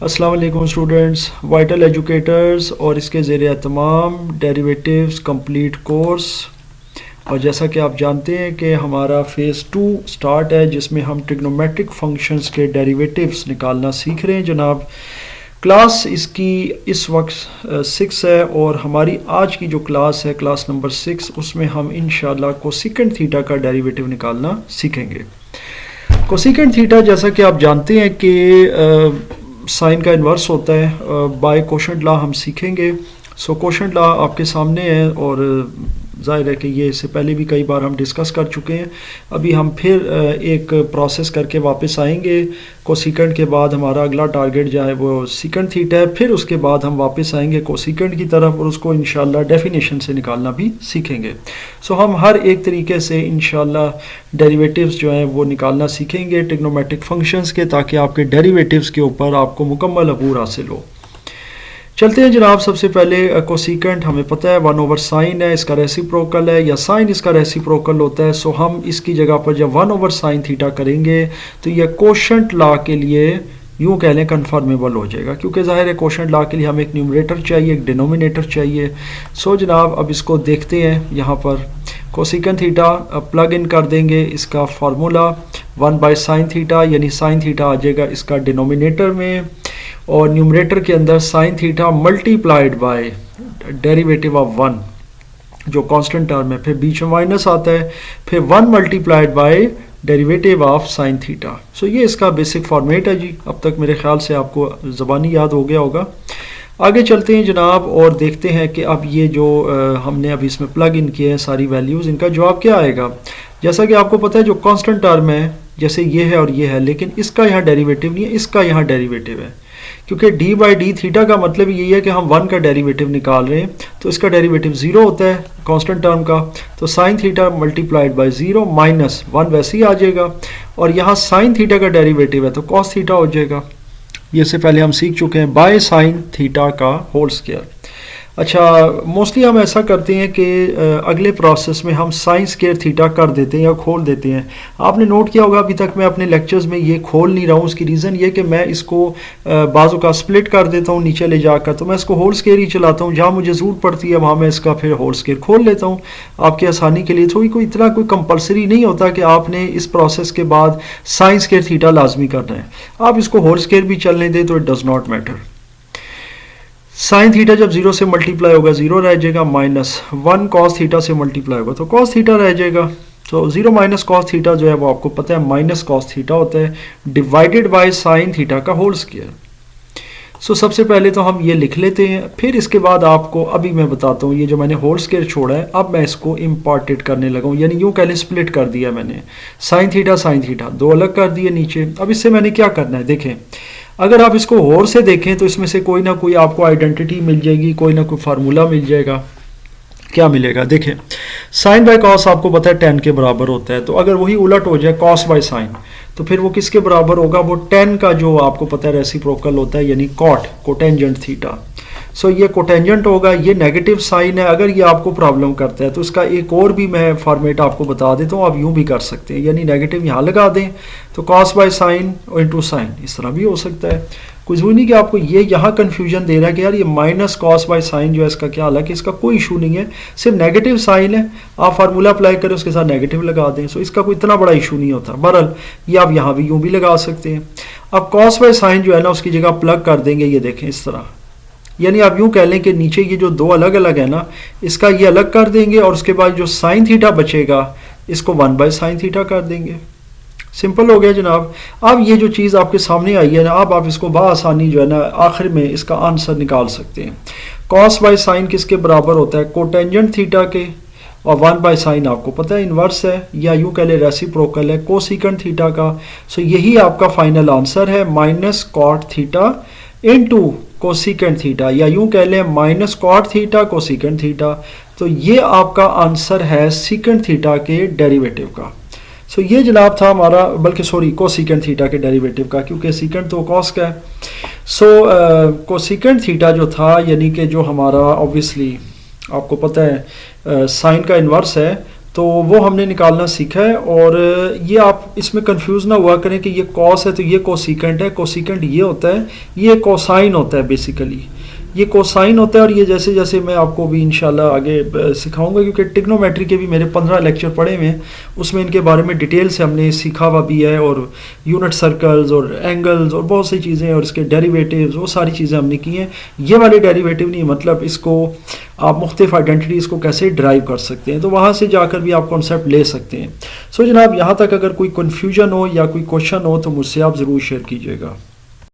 अस्सलाम वालेकुम students, vital educators और इसके ज़ेरे एहतमाम डेरिवेटिव्स कंप्लीट कोर्स। और जैसा कि आप जानते हैं कि हमारा फ़ेज़ 2 स्टार्ट है जिसमें हम ट्रिग्नोमेट्रिक फंक्शंस के डेरिवेटिव्स निकालना सीख रहे हैं जनाब। क्लास इसकी इस वक्त 6 है और हमारी आज की जो क्लास है क्लास नंबर 6, उसमें हम इंशाल्लाह कोसेकेंट थीटा का डेरिवेटिव निकालना सीखेंगे। कोसेकेंट थीटा जैसा कि आप जानते हैं कि साइन का इन्वर्स होता है। बाय कोशेंट लॉ हम सीखेंगे। सो कोशेंट लॉ आपके सामने है और ज़ाहिर है कि ये इससे पहले भी कई बार हम डिस्कस कर चुके हैं। अभी हम फिर एक प्रोसेस करके वापस आएंगे। कोसेकेंट के बाद हमारा अगला टारगेट जो है वो सीकेंट थीटा है, फिर उसके बाद हम वापस आएंगे कोसेकेंट की तरफ और उसको इंशाल्लाह डेफिनेशन से निकालना भी सीखेंगे। सो हम हर एक तरीके से इंशाल्लाह डेरिवेटिव्स जो हैं वो निकालना सीखेंगे ट्रिग्नोमेट्रिक फंक्शंस के, ताकि आपके डेरिवेटिव्स के ऊपर आपको मुकम्मल अबूर हासिल हो। चलते हैं जनाब। सबसे पहले कोसेकेंट हमें पता है 1/sin है, इसका रेसिप्रोकल है या साइन इसका रेसिप्रोकल होता है। सो हम इसकी जगह पर जब 1/sin थीटा करेंगे तो यह कोशेंट लॉ के लिए यूँ कह लें कन्फर्मेबल हो जाएगा, क्योंकि ज़ाहिर है कोशेंट लॉ के लिए हमें एक न्यूमरेटर चाहिए, एक डिनोमिनेटर चाहिए। सो जनाब अब इसको देखते हैं। यहाँ पर कोसेकेंट थीटा प्लग इन कर देंगे, इसका फार्मूला 1/sin थीटा यानी साइन थीटा आ जाएगा इसका डिनोमिनेटर में, और न्यूमरेटर के अंदर sine theta multiplied by derivative of 1 जो कांस्टेंट टर्म है, फिर बीच में माइनस आता है, फिर 1 multiplied by derivative of sine theta. So ये इसका बेसिक फॉर्मेट है जी। अब तक मेरे ख्याल से आपको ज़बानी याद हो गया होगा। आगे चलते हैं जनाब और देखते हैं कि अब ये जो हमने अभी इसमें प्लग इन किए हैं सारी वैल्यूज़, इनका जवाब क्या आएगा। जैसा कि आपको पता है जो कांस्टेंट टर्म है जैसे ये है और ये है, लेकिन इसका यहाँ डेरिवेटिव नहीं है, इसका यहाँ डेरिवेटिव है, क्योंकि डी बाई डी थीटा का मतलब यही है कि हम 1 का डेरिवेटिव निकाल रहे हैं, तो इसका डेरिवेटिव 0 होता है कांस्टेंट टर्म का। तो sine theta multiplied by 0 minus 1 वैसे ही आ जाएगा, और यहाँ साइन थीटा का डेरिवेटिव है तो कॉस थीटा हो जाएगा। ये से पहले हम सीख चुके हैं, बाय साइन थीटा का होल स्क्वायर। अच्छा, मोस्टली हम ऐसा करते हैं कि अगले प्रोसेस में हम साइन स्क्वायर थीटा कर देते हैं या खोल देते हैं। आपने नोट किया होगा अभी तक मैं अपने लेक्चर्स में ये खोल नहीं रहा हूँ। उसकी रीज़न ये कि मैं इसको बाजू का स्प्लिट कर देता हूँ नीचे ले जाकर, तो मैं इसको होल स्क्वायर ही चलाता हूँ। जहाँ मुझे ज़रूरत पड़ती है वहाँ मैं इसका फिर होल स्क्वायर खोल लेता हूँ आपकी आसानी के लिए। थोड़ी कोई इतना कोई कंपलसरी नहीं होता कि आपने इस प्रोसेस के बाद साइन स्क्वायर थीटा लाजमी करना है। आप इसको होल स्क्वायर भी चलने दें तो it does not matter. Sine theta जब 0 से मल्टीप्लाई होगा 0 रह जाएगा, माइनस 1 कॉस थीटा से मल्टीप्लाई होगा तो कॉस थीटा रह जाएगा। तो 0 माइनस कॉस थीटा जो है वो आपको पता है माइनस कॉस थीटा होता है, डिवाइडेड बाय साइन थीटा का होल स्क्वायर। सो सबसे पहले तो हम ये लिख लेते हैं, फिर इसके बाद आपको अभी मैं बताता हूँ ये जो मैंने होल स्क्वायर छोड़ा है अब मैं इसको इम्पार्टेड करने लगा हूँ, यानी यूँ कह लें स्प्लिट कर दिया मैंने। साइन थीटा दो अलग कर दिए नीचे। अब इससे मैंने क्या करना है, देखें अगर आप इसको और से देखें तो इसमें से कोई ना कोई आपको आइडेंटिटी मिल जाएगी, कोई ना कोई फार्मूला मिल जाएगा। क्या मिलेगा, देखें साइन बाय कॉस आपको पता है tan के बराबर होता है, तो अगर वही उलट हो जाए कॉस बाय साइन तो फिर वो किसके बराबर होगा, वो tan का जो आपको पता है रेसिप्रोकल होता है यानी कॉट कोटेंजेंट थीटा। सो ये कोटेंजेंट होगा, ये नेगेटिव साइन है। अगर ये आपको प्रॉब्लम करता है तो इसका एक और भी मैं फॉर्मेट आपको बता देता हूँ, आप यूँ भी कर सकते हैं, यानी नेगेटिव यहाँ लगा दें तो कॉस बाय साइन और इंटू साइन, इस तरह भी हो सकता है। कुछ भी नहीं कि आपको ये यहाँ कन्फ्यूजन दे रहा है कि यार ये माइनस कॉस बाय साइन जो है इसका क्या, हालांकि इसका कोई इशू नहीं है, सिर्फ नेगेटिव साइन है, आप फार्मूला अप्लाई करें उसके साथ नेगेटिव लगा दें। सो इसका कोई इतना बड़ा इशू नहीं होता। बहरहाल ये आप यहाँ भी यूँ भी लगा सकते हैं। अब कॉस बाय साइन जो है ना उसकी जगह प्लग कर देंगे, ये देखें इस तरह, यानी आप यूँ कह लें कि नीचे ये जो दो अलग अलग है ना इसका ये अलग कर देंगे, और उसके बाद जो साइन थीटा बचेगा इसको 1/sin थीटा कर देंगे। सिंपल हो गया जनाब। अब ये जो चीज़ आपके सामने आई है ना, अब आप इसको बआसानी जो है ना आखिर में इसका आंसर निकाल सकते हैं। कॉस बाय साइन किसके बराबर होता है, कोटेंजेंट थीटा के, और 1/sin आपको पता है इन्वर्स है या यूँ कह ले रेसिप्रोकल है कोसेकेंट थीटा का। सो यही आपका फाइनल आंसर है, minus cot theta into cosecant theta, या यूँ कह लें minus cot theta cosecant theta. तो ये आपका आंसर है सीकेंट थीटा के डेरिवेटिव का। सो ये जनाब था हमारा, बल्कि सॉरी कोसेकेंट थीटा के डेरिवेटिव का, क्योंकि सीकेंट तो कॉस का है। सो कोसेकेंट थीटा जो था यानी कि जो हमारा ऑब्वियसली आपको पता है साइन का इन्वर्स है, तो वो हमने निकालना सीखा है। और ये आप इसमें कंफ्यूज ना हुआ करें कि ये कॉस है तो ये कोसिकेंट है। कोसिकेंट ये होता है, ये कोसाइन होता है बेसिकली, ये कोसाइन होता है। और ये जैसे जैसे मैं आपको भी इंशाल्लाह आगे सिखाऊंगा, क्योंकि ट्रिग्नोमेट्री के भी मेरे 15 लेक्चर पढ़े हुए हैं, उसमें इनके बारे में डिटेल से हमने सीखा हुआ भी है, और यूनिट सर्कल्स और एंगल्स और बहुत सी चीज़ें, और इसके डेरिवेटिव्स, वो सारी चीज़ें हमने की हैं। ये वाले डेरिवेटिव नहीं, मतलब इसको आप मुख्तलिफ आइडेंटिटीज़ को कैसे ड्राइव कर सकते हैं, तो वहाँ से जाकर भी आप कॉन्सेप्ट ले सकते हैं। सो जनाब, यहाँ तक अगर कोई कन्फ्यूजन हो या कोई क्वेश्चन हो तो मुझसे आप ज़रूर शेयर कीजिएगा।